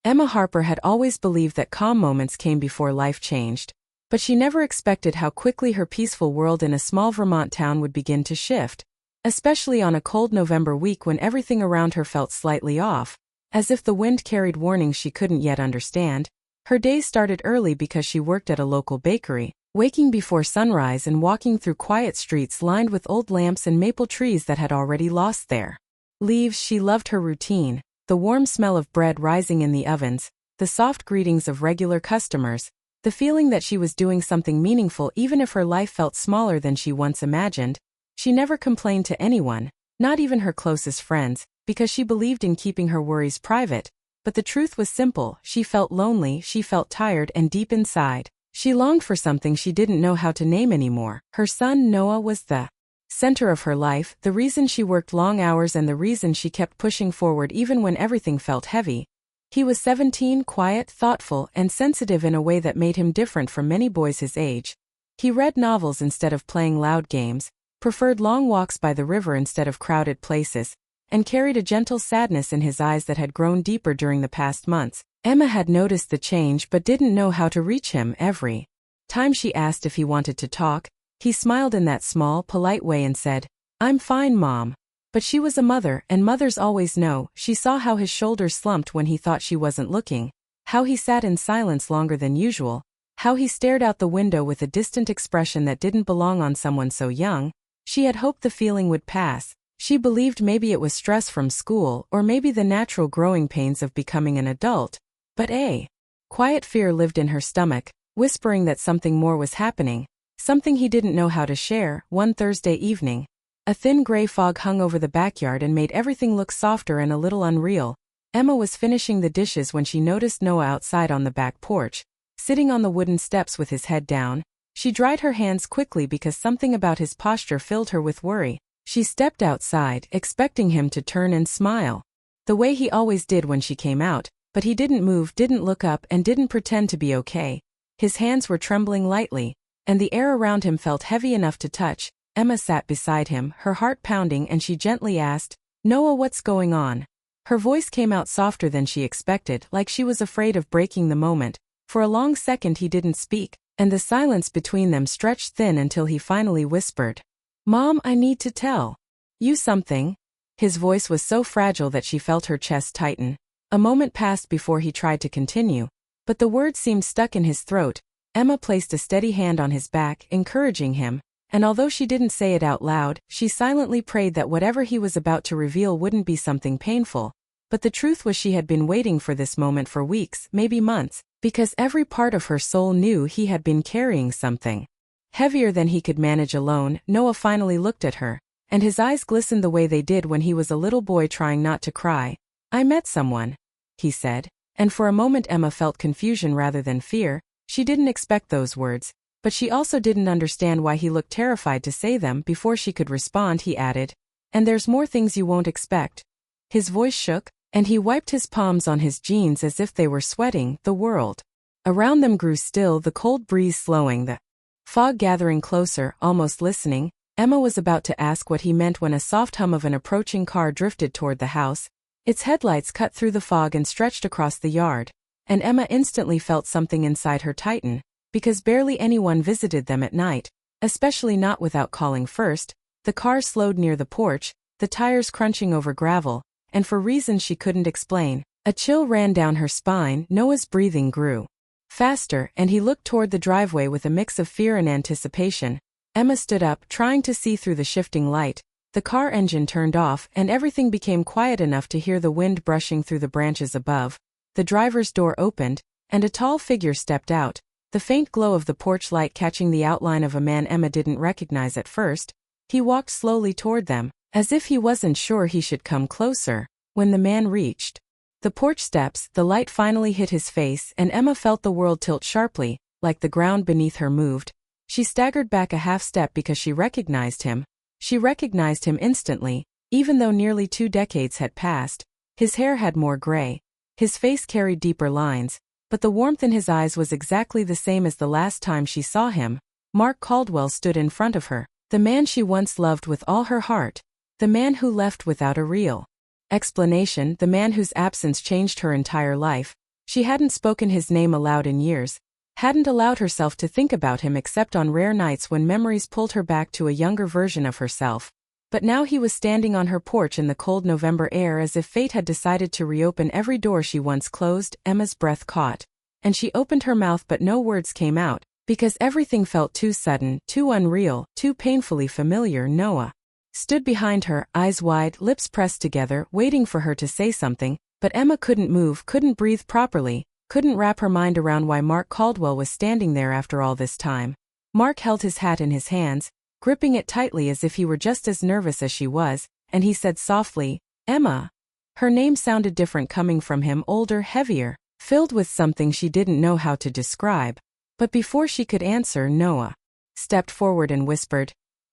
Emma Harper had always believed that calm moments came before life changed, but she never expected how quickly her peaceful world in a small Vermont town would begin to shift, especially on a cold November week when everything around her felt slightly off, as if the wind carried warnings she couldn't yet understand. Her days started early because she worked at a local bakery, waking before sunrise and walking through quiet streets lined with old lamps and maple trees that had already lost their leaves. She loved her routine, the warm smell of bread rising in the ovens, the soft greetings of regular customers, the feeling that she was doing something meaningful even if her life felt smaller than she once imagined. She never complained to anyone, not even her closest friends, because she believed in keeping her worries private. But the truth was simple: she felt lonely, she felt tired, and deep inside, she longed for something she didn't know how to name anymore. Her son Noah was the center of her life, the reason she worked long hours and the reason she kept pushing forward even when everything felt heavy. He was 17, quiet, thoughtful, and sensitive in a way that made him different from many boys his age. He read novels instead of playing loud games, preferred long walks by the river instead of crowded places, and carried a gentle sadness in his eyes that had grown deeper during the past months. Emma had noticed the change but didn't know how to reach him. Every time she asked if he wanted to talk, he smiled in that small, polite way and said, "I'm fine, Mom." But she was a mother, and mothers always know. She saw how his shoulders slumped when he thought she wasn't looking, how he sat in silence longer than usual, how he stared out the window with a distant expression that didn't belong on someone so young. She had hoped the feeling would pass. She believed maybe it was stress from school or maybe the natural growing pains of becoming an adult. But a quiet fear lived in her stomach, whispering that something more was happening, something he didn't know how to share. One Thursday evening, a thin gray fog hung over the backyard and made everything look softer and a little unreal. Emma was finishing the dishes when she noticed Noah outside on the back porch, sitting on the wooden steps with his head down. She dried her hands quickly because something about his posture filled her with worry. She stepped outside, expecting him to turn and smile, the way he always did when she came out, but he didn't move, didn't look up, and didn't pretend to be okay. His hands were trembling lightly, and the air around him felt heavy enough to touch. Emma sat beside him, her heart pounding, and she gently asked, "Noah, what's going on?" Her voice came out softer than she expected, like she was afraid of breaking the moment. For a long second he didn't speak, and the silence between them stretched thin until he finally whispered, "Mom, I need to tell you something." His voice was so fragile that she felt her chest tighten. A moment passed before he tried to continue, but the words seemed stuck in his throat. Emma placed a steady hand on his back, encouraging him, and although she didn't say it out loud, she silently prayed that whatever he was about to reveal wouldn't be something painful. But the truth was she had been waiting for this moment for weeks, maybe months, because every part of her soul knew he had been carrying something heavier than he could manage alone. Noah finally looked at her, and his eyes glistened the way they did when he was a little boy trying not to cry. "I met someone," he said, and for a moment Emma felt confusion rather than fear. She didn't expect those words, but she also didn't understand why he looked terrified to say them. Before she could respond, he added, "And there's more things you won't expect." His voice shook, and he wiped his palms on his jeans as if they were sweating. The world around them grew still, the cold breeze slowing, the fog gathering closer. Almost listening, Emma was about to ask what he meant when a soft hum of an approaching car drifted toward the house. Its headlights cut through the fog and stretched across the yard, and Emma instantly felt something inside her tighten, because barely anyone visited them at night, especially not without calling first. The car slowed near the porch, the tires crunching over gravel, and for reasons she couldn't explain, a chill ran down her spine. Noah's breathing grew faster, and he looked toward the driveway with a mix of fear and anticipation. Emma stood up, trying to see through the shifting light. The car engine turned off, and everything became quiet enough to hear the wind brushing through the branches above. The driver's door opened, and a tall figure stepped out, the faint glow of the porch light catching the outline of a man Emma didn't recognize at first. He walked slowly toward them, as if he wasn't sure he should come closer. When the man reached the porch steps, the light finally hit his face, and Emma felt the world tilt sharply, like the ground beneath her moved. She staggered back a half step because she recognized him. She recognized him instantly, even though nearly 2 decades had passed. His hair had more gray. His face carried deeper lines, but the warmth in his eyes was exactly the same as the last time she saw him. Mark Caldwell stood in front of her, the man she once loved with all her heart, the man who left without a real explanation, the man whose absence changed her entire life. She hadn't spoken his name aloud in years, hadn't allowed herself to think about him except on rare nights when memories pulled her back to a younger version of herself. But now he was standing on her porch in the cold November air as if fate had decided to reopen every door she once closed. Emma's breath caught, and she opened her mouth but no words came out, because everything felt too sudden, too unreal, too painfully familiar. Noah stood behind her, eyes wide, lips pressed together, waiting for her to say something, but Emma couldn't move, couldn't breathe properly, couldn't wrap her mind around why Mark Caldwell was standing there after all this time. Mark held his hat in his hands, gripping it tightly as if he were just as nervous as she was, and he said softly, "Emma." Her name sounded different coming from him, older, heavier, filled with something she didn't know how to describe. But before she could answer, Noah stepped forward and whispered,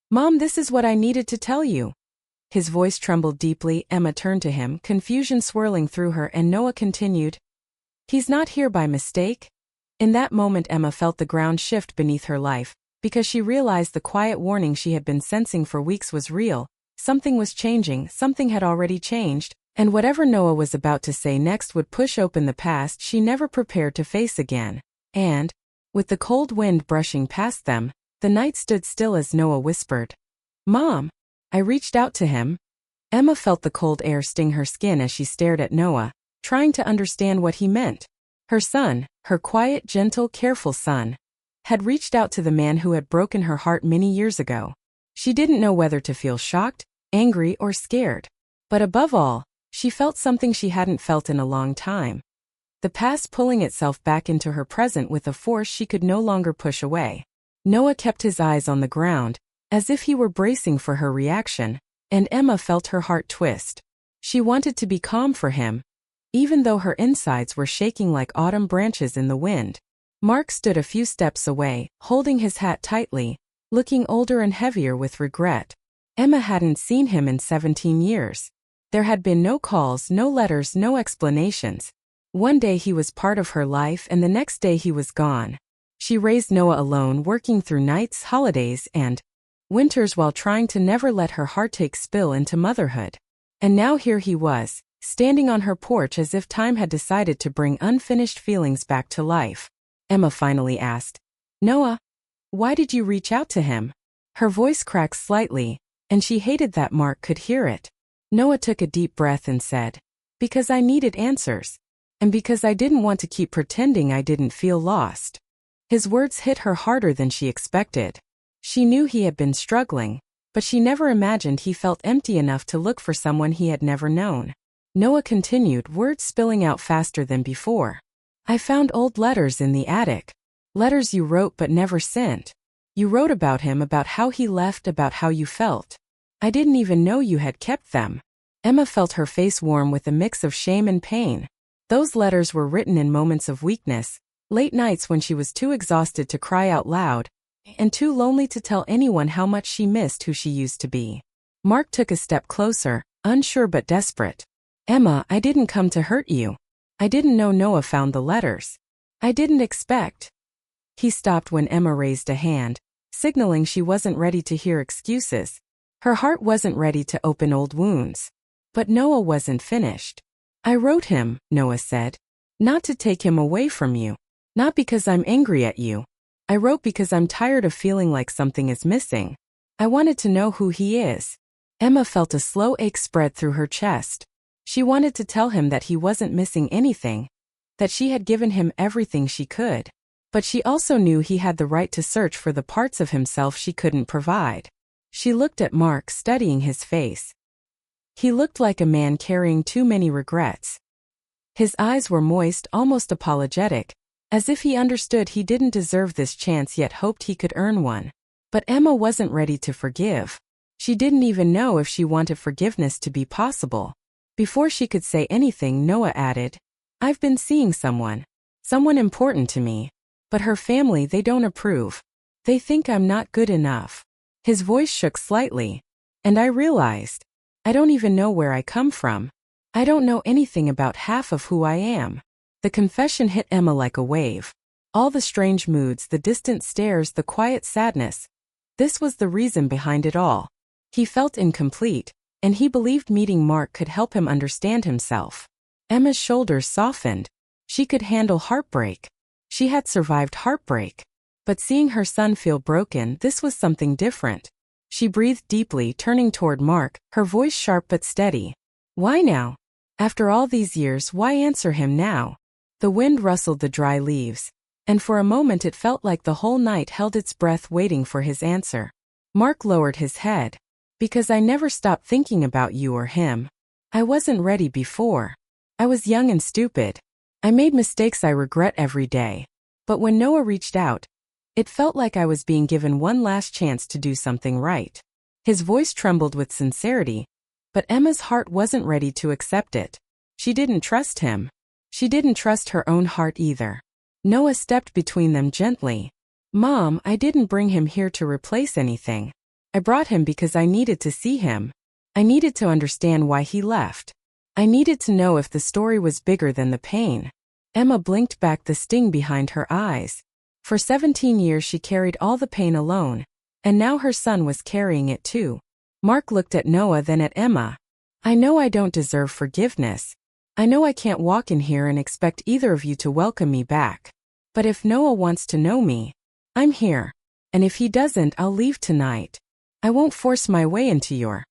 "Mom, this is what I needed to tell you." His voice trembled deeply. Emma turned to him, confusion swirling through her, and Noah continued, "He's not here by mistake?" In that moment Emma felt the ground shift beneath her life, because she realized the quiet warning she had been sensing for weeks was real. Something was changing, something had already changed, and whatever Noah was about to say next would push open the past she never prepared to face again. And, with the cold wind brushing past them, the night stood still as Noah whispered, "Mom, I reached out to him." Emma felt the cold air sting her skin as she stared at Noah, trying to understand what he meant. Her son, her quiet, gentle, careful son, had reached out to the man who had broken her heart many years ago. She didn't know whether to feel shocked, angry, or scared. But above all, she felt something she hadn't felt in a long time. The past pulling itself back into her present with a force she could no longer push away. Noah kept his eyes on the ground, as if he were bracing for her reaction, and Emma felt her heart twist. She wanted to be calm for him, even though her insides were shaking like autumn branches in the wind. Mark stood a few steps away, holding his hat tightly, looking older and heavier with regret. Emma hadn't seen him in 17 years. There had been no calls, no letters, no explanations. One day he was part of her life and the next day he was gone. She raised Noah alone, working through nights, holidays, and winters while trying to never let her heartache spill into motherhood. And now here he was, standing on her porch as if time had decided to bring unfinished feelings back to life. Emma finally asked, "Noah, why did you reach out to him?" Her voice cracked slightly, and she hated that Mark could hear it. Noah took a deep breath and said, "Because I needed answers. And because I didn't want to keep pretending I didn't feel lost." His words hit her harder than she expected. She knew he had been struggling, but she never imagined he felt empty enough to look for someone he had never known. Noah continued, words spilling out faster than before. "I found old letters in the attic. Letters you wrote but never sent. You wrote about him, about how he left, about how you felt. I didn't even know you had kept them." Emma felt her face warm with a mix of shame and pain. Those letters were written in moments of weakness, late nights when she was too exhausted to cry out loud, and too lonely to tell anyone how much she missed who she used to be. Mark took a step closer, unsure but desperate. "Emma, I didn't come to hurt you. I didn't know Noah found the letters. I didn't expect." He stopped when Emma raised a hand, signaling she wasn't ready to hear excuses. Her heart wasn't ready to open old wounds. But Noah wasn't finished. "I wrote him," Noah said, "not to take him away from you. Not because I'm angry at you. I wrote because I'm tired of feeling like something is missing. I wanted to know who he is." Emma felt a slow ache spread through her chest. She wanted to tell him that he wasn't missing anything, that she had given him everything she could. But she also knew he had the right to search for the parts of himself she couldn't provide. She looked at Mark, studying his face. He looked like a man carrying too many regrets. His eyes were moist, almost apologetic, as if he understood he didn't deserve this chance yet hoped he could earn one. But Emma wasn't ready to forgive. She didn't even know if she wanted forgiveness to be possible. Before she could say anything, Noah added, "I've been seeing someone important to me. But her family, they don't approve. They think I'm not good enough." His voice shook slightly, and I realized, I don't even know where I come from. I don't know anything about half of who I am. The confession hit Emma like a wave. All the strange moods, the distant stares, the quiet sadness. This was the reason behind it all. He felt incomplete, and he believed meeting Mark could help him understand himself. Emma's shoulders softened. She could handle heartbreak. She had survived heartbreak. But seeing her son feel broken, this was something different. She breathed deeply, turning toward Mark, her voice sharp but steady. Why now? After all these years, why answer him now? The wind rustled the dry leaves, and for a moment it felt like the whole night held its breath waiting for his answer. Mark lowered his head. Because I never stopped thinking about you or him. I wasn't ready before. I was young and stupid. I made mistakes I regret every day. But when Noah reached out, it felt like I was being given one last chance to do something right. His voice trembled with sincerity, but Emma's heart wasn't ready to accept it. She didn't trust him. She didn't trust her own heart either. Noah stepped between them gently. Mom, I didn't bring him here to replace anything. I brought him because I needed to see him. I needed to understand why he left. I needed to know if the story was bigger than the pain. Emma blinked back, the sting behind her eyes. For 17 years she carried all the pain alone, and now her son was carrying it too. Mark looked at Noah, then at Emma. I know I don't deserve forgiveness. I know I can't walk in here and expect either of you to welcome me back. But if Noah wants to know me, I'm here. And if he doesn't, I'll leave tonight. I won't force my way into your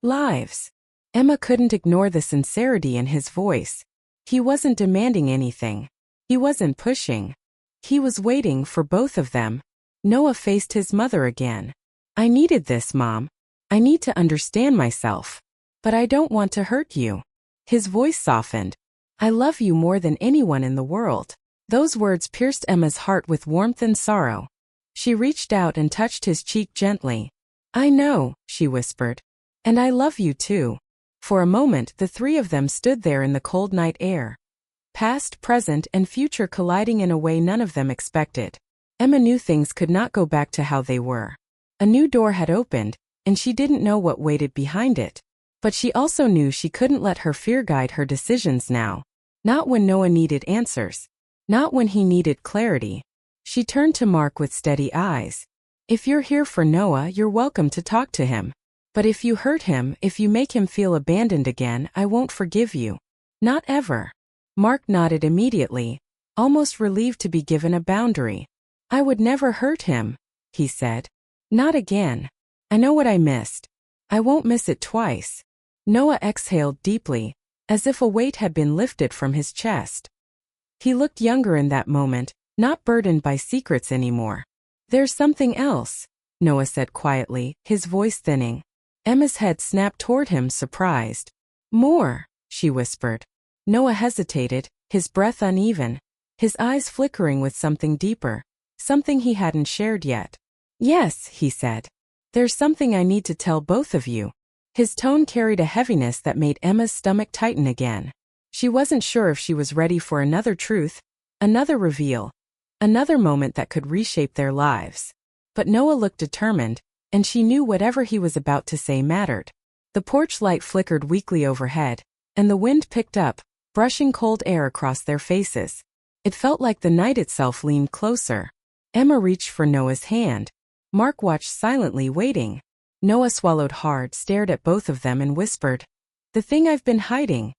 lives. Emma couldn't ignore the sincerity in his voice. He wasn't demanding anything. He wasn't pushing. He was waiting for both of them. Noah faced his mother again. I needed this, Mom. I need to understand myself. But I don't want to hurt you. His voice softened. I love you more than anyone in the world. Those words pierced Emma's heart with warmth and sorrow. She reached out and touched his cheek gently. I know, she whispered. And I love you too. For a moment, the three of them stood there in the cold night air. Past, present, and future colliding in a way none of them expected. Emma knew things could not go back to how they were. A new door had opened, and she didn't know what waited behind it. But she also knew she couldn't let her fear guide her decisions now. Not when Noah needed answers. Not when he needed clarity. She turned to Mark with steady eyes. If you're here for Noah, you're welcome to talk to him. But if you hurt him, if you make him feel abandoned again, I won't forgive you. Not ever. Mark nodded immediately, almost relieved to be given a boundary. I would never hurt him, he said. Not again. I know what I missed. I won't miss it twice. Noah exhaled deeply, as if a weight had been lifted from his chest. He looked younger in that moment, not burdened by secrets anymore. There's something else, Noah said quietly, his voice thinning. Emma's head snapped toward him, surprised. More, she whispered. Noah hesitated, his breath uneven, his eyes flickering with something deeper, something he hadn't shared yet. Yes, he said. There's something I need to tell both of you. His tone carried a heaviness that made Emma's stomach tighten again. She wasn't sure if she was ready for another truth, another reveal, another moment that could reshape their lives. But Noah looked determined, and she knew whatever he was about to say mattered. The porch light flickered weakly overhead, and the wind picked up, brushing cold air across their faces. It felt like the night itself leaned closer. Emma reached for Noah's hand. Mark watched silently, waiting. Noah swallowed hard, stared at both of them and whispered, The thing I've been hiding.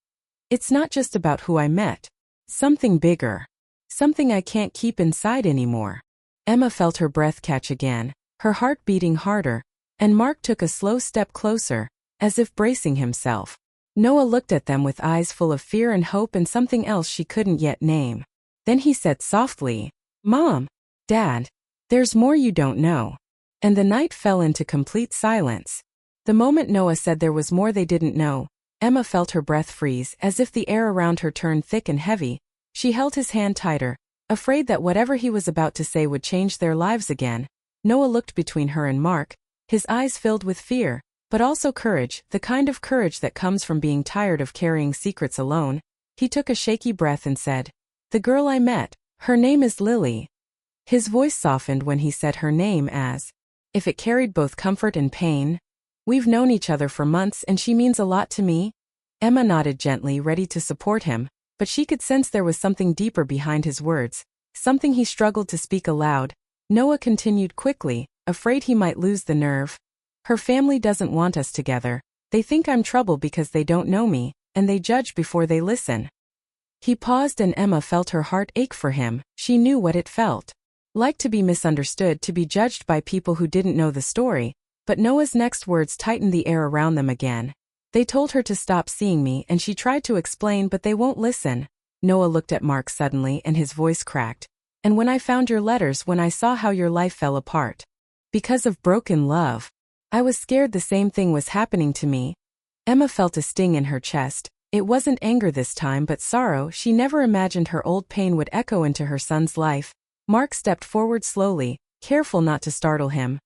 It's not just about who I met. Something bigger. Something I can't keep inside anymore. Emma felt her breath catch again, her heart beating harder, and Mark took a slow step closer, as if bracing himself. Noah looked at them with eyes full of fear and hope and something else she couldn't yet name. Then he said softly, Mom, Dad, there's more you don't know. And the night fell into complete silence. The moment Noah said there was more they didn't know, Emma felt her breath freeze, as if the air around her turned thick and heavy. She held his hand tighter, afraid that whatever he was about to say would change their lives again. Noah looked between her and Mark, his eyes filled with fear, but also courage, the kind of courage that comes from being tired of carrying secrets alone. He took a shaky breath and said, The girl I met, her name is Lily. His voice softened when he said her name, as if it carried both comfort and pain. We've known each other for months and she means a lot to me. Emma nodded gently, ready to support him, but she could sense there was something deeper behind his words, something he struggled to speak aloud. Noah continued quickly, afraid he might lose the nerve. Her family doesn't want us together. They think I'm trouble because they don't know me, and they judge before they listen. He paused and Emma felt her heart ache for him. She knew what it felt. Like to be misunderstood, to be judged by people who didn't know the story. But Noah's next words tightened the air around them again. They told her to stop seeing me and she tried to explain but they won't listen. Noah looked at Mark suddenly and his voice cracked. And when I found your letters, when I saw how your life fell apart. Because of broken love. I was scared the same thing was happening to me. Emma felt a sting in her chest. It wasn't anger this time but sorrow. She never imagined her old pain would echo into her son's life. Mark stepped forward slowly, careful not to startle him.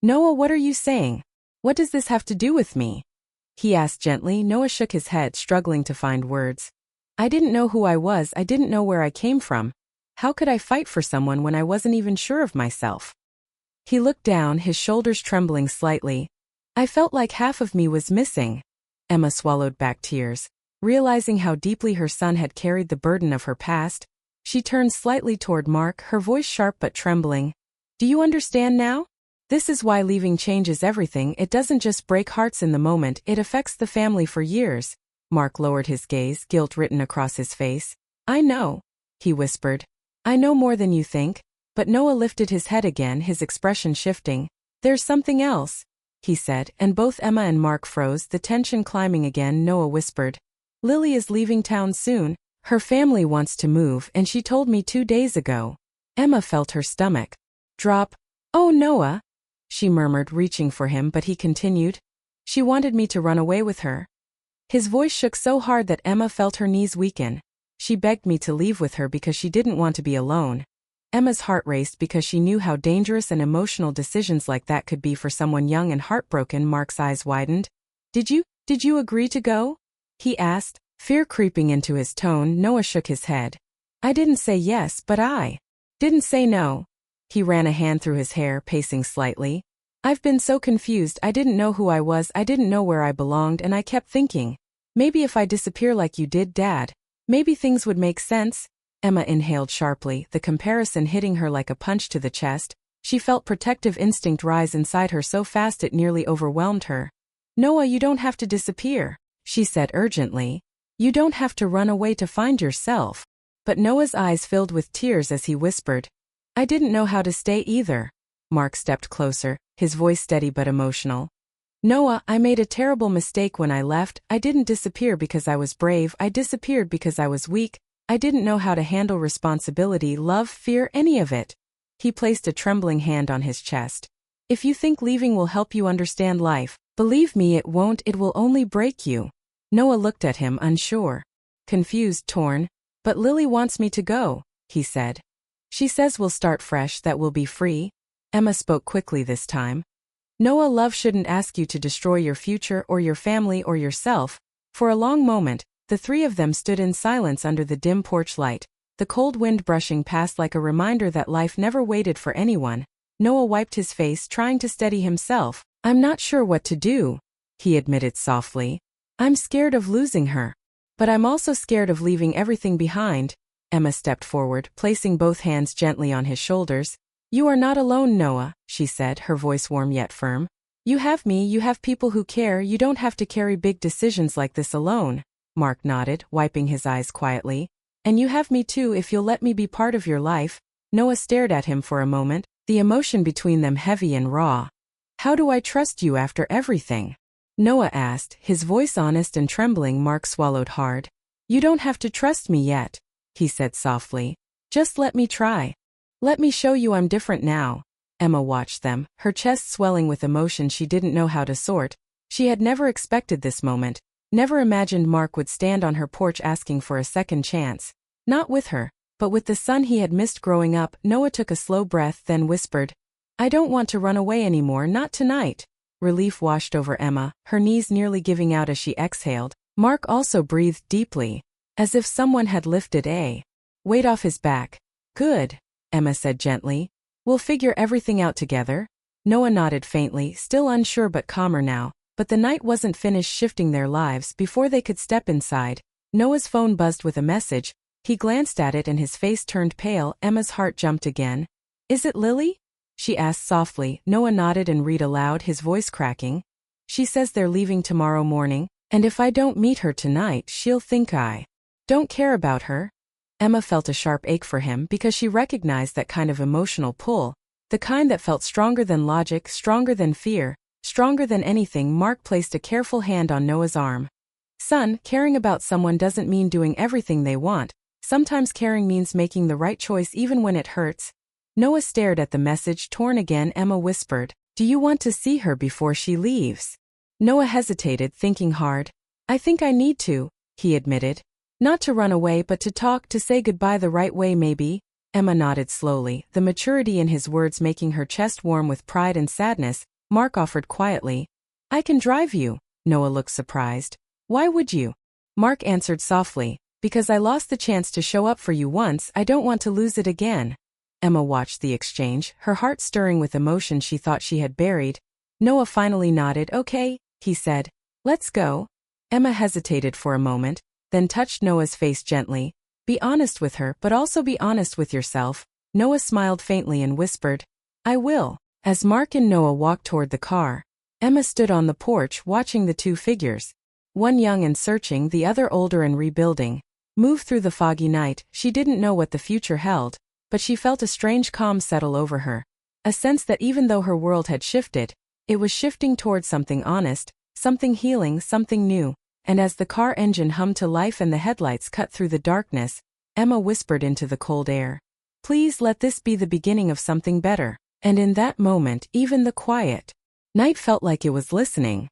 Noah, what are you saying? What does this have to do with me? He asked gently. Noah shook his head, struggling to find words. I didn't know who I was. I didn't know where I came from. How could I fight for someone when I wasn't even sure of myself? He looked down, his shoulders trembling slightly. I felt like half of me was missing. Emma swallowed back tears. Realizing how deeply her son had carried the burden of her past, she turned slightly toward Mark, her voice sharp but trembling. Do you understand now? This is why leaving changes everything. It doesn't just break hearts in the moment, it affects the family for years. Mark lowered his gaze, guilt written across his face. I know, he whispered. I know more than you think. But Noah lifted his head again, his expression shifting. There's something else, he said, and both Emma and Mark froze, the tension climbing again. Noah whispered. Lily is leaving town soon. Her family wants to move and she told me 2 days ago. Emma felt her stomach drop. Oh, Noah, she murmured, reaching for him, but he continued. She wanted me to run away with her. His voice shook so hard that Emma felt her knees weaken. She begged me to leave with her because she didn't want to be alone. Emma's heart raced because she knew how dangerous and emotional decisions like that could be for someone young and heartbroken. Mark's eyes widened. Did you agree to go? He asked, fear creeping into his tone. Noah shook his head. I didn't say yes, but I didn't say no. He ran a hand through his hair, pacing slightly. I've been so confused. I didn't know who I was. I didn't know where I belonged, and I kept thinking, maybe if I disappear like you did, Dad, maybe things would make sense. Emma inhaled sharply, the comparison hitting her like a punch to the chest. She felt protective instinct rise inside her so fast it nearly overwhelmed her. Noah, you don't have to disappear, she said urgently. You don't have to run away to find yourself. But Noah's eyes filled with tears as he whispered. I didn't know how to stay either. Mark stepped closer, his voice steady but emotional. Noah, I made a terrible mistake when I left. I didn't disappear because I was brave. I disappeared because I was weak. I didn't know how to handle responsibility, love, fear, any of it. He placed a trembling hand on his chest. If you think leaving will help you understand life, believe me, it won't. It will only break you. Noah looked at him, unsure. Confused, torn. But Lily wants me to go, he said. She says we'll start fresh, that we'll be free. Emma spoke quickly this time. Noah, love shouldn't ask you to destroy your future or your family or yourself. For a long moment, the three of them stood in silence under the dim porch light, the cold wind brushing past like a reminder that life never waited for anyone. Noah wiped his face, trying to steady himself. I'm not sure what to do, he admitted softly. I'm scared of losing her. But I'm also scared of leaving everything behind. Emma stepped forward, placing both hands gently on his shoulders. You are not alone, Noah, she said, her voice warm yet firm. You have me, you have people who care. You don't have to carry big decisions like this alone. Mark nodded, wiping his eyes quietly. And you have me too if you'll let me be part of your life. Noah stared at him for a moment, the emotion between them heavy and raw. How do I trust you after everything? Noah asked, his voice honest and trembling. Mark swallowed hard. You don't have to trust me yet, he said softly. Just let me try. Let me show you I'm different now. Emma watched them, her chest swelling with emotion she didn't know how to sort. She had never expected this moment, never imagined Mark would stand on her porch asking for a second chance. Not with her, but with the son he had missed growing up. Noah took a slow breath, then whispered, I don't want to run away anymore, not tonight. Relief washed over Emma, her knees nearly giving out as she exhaled. Mark also breathed deeply, as if someone had lifted a weight off his back. Good, Emma said gently. We'll figure everything out together. Noah nodded faintly, still unsure but calmer now. But the night wasn't finished shifting their lives before they could step inside. Noah's phone buzzed with a message. He glanced at it and his face turned pale. Emma's heart jumped again. Is it Lily? She asked softly. Noah nodded and read aloud, his voice cracking. She says they're leaving tomorrow morning, and if I don't meet her tonight, she'll think I Don't care about her? Emma felt a sharp ache for him because she recognized that kind of emotional pull, the kind that felt stronger than logic, stronger than fear, stronger than anything. Mark placed a careful hand on Noah's arm. Son, caring about someone doesn't mean doing everything they want. Sometimes caring means making the right choice even when it hurts. Noah stared at the message, torn again. Emma whispered, "Do you want to see her before she leaves?" Noah hesitated, thinking hard. "I think I need to," he admitted. "Not to run away but to talk, to say goodbye the right way maybe." Emma nodded slowly, the maturity in his words making her chest warm with pride and sadness. Mark offered quietly, "I can drive you." Noah looked surprised. "Why would you?" Mark answered softly, "Because I lost the chance to show up for you once, I don't want to lose it again." Emma watched the exchange, her heart stirring with emotion she thought she had buried. Noah finally nodded. "Okay," he said. "Let's go." Emma hesitated for a moment, then touched Noah's face gently. "Be honest with her, but also be honest with yourself." Noah smiled faintly and whispered, "I will." As Mark and Noah walked toward the car, Emma stood on the porch watching the two figures, one young and searching, the other older and rebuilding, move through the foggy night. She didn't know what the future held, but she felt a strange calm settle over her, a sense that even though her world had shifted, it was shifting toward something honest, something healing, something new. And as the car engine hummed to life and the headlights cut through the darkness, Emma whispered into the cold air, "Please let this be the beginning of something better." And in that moment, even the quiet night felt like it was listening.